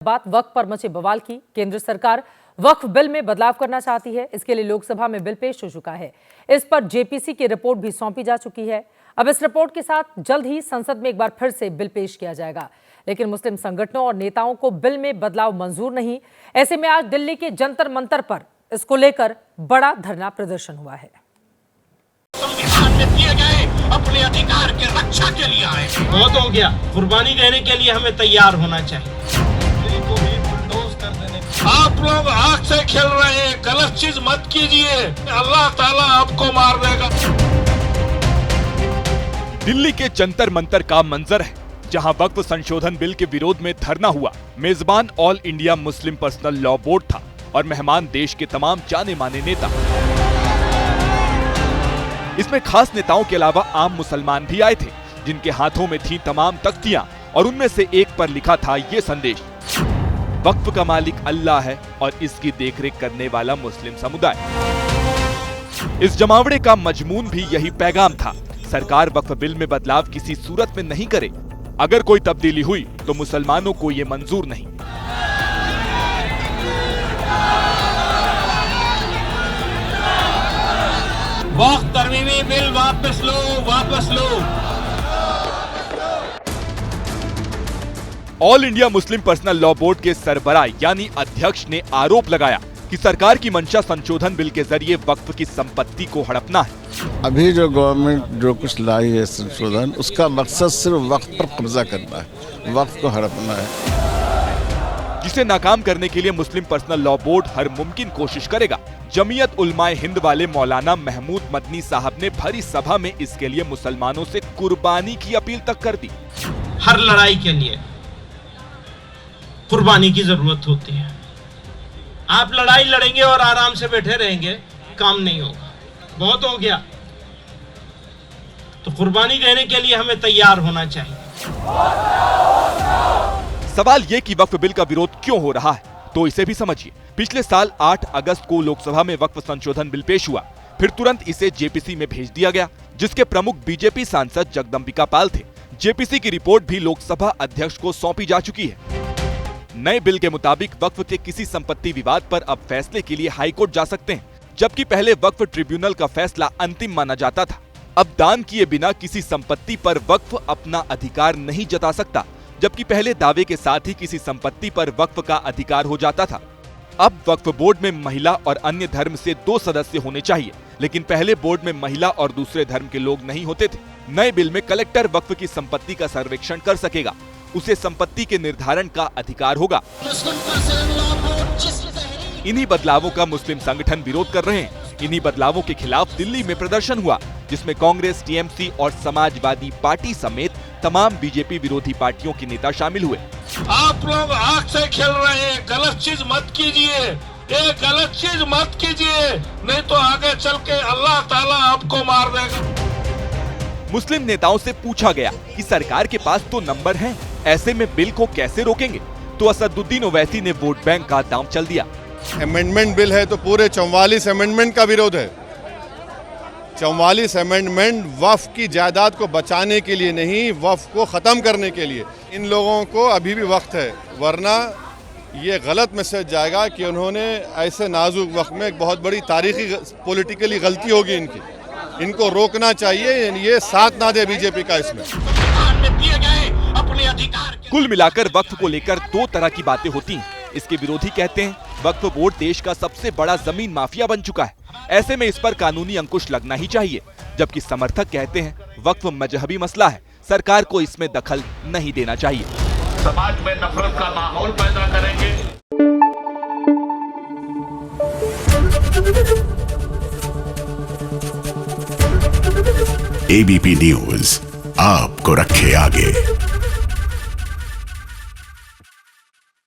बात वक्फ पर मचे बवाल की। केंद्र सरकार वक्फ बिल में बदलाव करना चाहती है। इसके लिए लोकसभा में बिल पेश हो चुका है। इस पर जेपीसी की रिपोर्ट भी सौंपी जा चुकी है। अब इस रिपोर्ट के साथ जल्द ही संसद में एक बार फिर से बिल पेश किया जाएगा, लेकिन मुस्लिम संगठनों और नेताओं को बिल में बदलाव मंजूर नहीं। ऐसे में आज दिल्ली के जंतर मंतर पर इसको लेकर बड़ा धरना प्रदर्शन हुआ है। संविधान में दिए गए अपने अधिकार के रक्षा के लिए आए। बहुत हो गया, कुर्बानी देने के लिए हमें तैयार होना चाहिए। आप लोग आग से खेल रहे हैं, गलत चीज मत कीजिए, अल्लाह ताला आपको मार देगा। दिल्ली के जंतर मंतर का मंजर है, जहां वक्फ संशोधन बिल के विरोध में धरना हुआ। मेजबान all India Muslim personal law board था और मेहमान देश के तमाम जाने माने नेता। इसमें खास नेताओं के अलावा आम मुसलमान भी आए थे, जिनके हाथों में थी तमाम तख्तियां और उनमें से एक पर लिखा था ये संदेश: वक्फ का मालिक अल्लाह है और इसकी देखरेख करने वाला मुस्लिम समुदाय। इस जमावड़े का मजमून भी यही पैगाम था। सरकार वक्फ बिल में बदलाव किसी सूरत में नहीं करे। अगर कोई तब्दीली हुई तो मुसलमानों को ये मंजूर नहीं। वक्फ तरमीमी बिल वापस लो, वापस लो। All India Muslim personal law board के सरबराह यानी अध्यक्ष ने आरोप लगाया कि सरकार की मंशा संशोधन बिल के जरिए वक्फ की संपत्ति को हड़पना है। अभी जो गवर्नमेंट जो कुछ लाई है संशोधन, उसका मकसद सिर्फ वक्फ पर कब्जा करना है, वक्फ को हड़पना है, जिसे नाकाम करने के लिए मुस्लिम पर्सनल लॉ बोर्ड हर मुमकिन कोशिश करेगा। जमीयत उलमाए हिंद वाले मौलाना महमूद मदनी साहब ने भरी सभा में इसके लिए मुसलमानों से कुर्बानी की अपील तक कर दी। हर लड़ाई के लिए कुर्बानी की जरूरत होती है। आप लड़ाई लड़ेंगे और आराम से बैठे रहेंगे, काम नहीं होगा। बहुत हो गया, तो कुर्बानी देने के लिए हमें तैयार होना चाहिए। सवाल ये कि वक्फ बिल का विरोध क्यों हो रहा है, तो इसे भी समझिए। पिछले साल 8 अगस्त को लोकसभा में वक्फ संशोधन बिल पेश हुआ, फिर तुरंत इसे जेपीसी में भेज दिया गया, जिसके प्रमुख बीजेपी सांसद जगदम्बिका पाल थे। जेपीसी की रिपोर्ट भी लोकसभा अध्यक्ष को सौंपी जा चुकी है। नए बिल के मुताबिक वक्फ के किसी संपत्ति विवाद पर अब फैसले के लिए हाईकोर्ट जा सकते हैं, जबकि पहले वक्फ ट्रिब्यूनल का फैसला अंतिम माना जाता था। अब दान किए बिना किसी संपत्ति पर वक्फ अपना अधिकार नहीं जता सकता, जबकि पहले दावे के साथ ही किसी संपत्ति पर वक्फ का अधिकार हो जाता था। अब वक्फ बोर्ड में महिला और अन्य धर्म से 2 सदस्य होने चाहिए, लेकिन पहले बोर्ड में महिला और दूसरे धर्म के लोग नहीं होते थे। नए बिल में कलेक्टर वक्फ की संपत्ति का सर्वेक्षण कर सकेगा, उसे संपत्ति के निर्धारण का अधिकार होगा। इन्हीं बदलावों का मुस्लिम संगठन विरोध कर रहे हैं। इन्हीं बदलावों के खिलाफ दिल्ली में प्रदर्शन हुआ, जिसमें कांग्रेस, टीएमसी और समाजवादी पार्टी समेत तमाम बीजेपी विरोधी पार्टियों के नेता शामिल हुए। आप लोग आग से खेल रहे हैं, गलत चीज मत कीजिए, ये गलत चीज मत कीजिए, नहीं तो आगे चल के अल्लाह ताला आपको मार देगा। मुस्लिम नेताओं से पूछा गया कि सरकार के पास तो नंबर हैं, ऐसे में बिल को कैसे रोकेंगे, तो असदुद्दीन ओवैसी ने वोट बैंक का दांव चल दिया। अमेंडमेंट बिल है तो पूरे 44 अमेंडमेंट का विरोध है। 44 अमेंडमेंट वक्फ की जायदाद को बचाने के लिए नहीं, वक्फ को खत्म करने के लिए। इन लोगों को अभी भी वक्त है, वरना ये गलत मैसेज जाएगा कि उन्होंने ऐसे नाजुक वक्त में एक बहुत बड़ी तारीखी पॉलिटिकली गलती होगी इनकी। इनको रोकना चाहिए, ये साथ ना दे बीजेपी का इसमें। कुल मिलाकर वक्फ को लेकर 2 तरह की बातें होती हैं। इसके विरोधी कहते हैं वक्फ बोर्ड देश का सबसे बड़ा जमीन माफिया बन चुका है, ऐसे में इस पर कानूनी अंकुश लगना ही चाहिए, जबकि समर्थक कहते हैं वक्फ मजहबी मसला है, सरकार को इसमें दखल नहीं देना चाहिए। समाज में नफरत का माहौल पैदा करेंगे। एबीपी न्यूज आपको रखे आगे।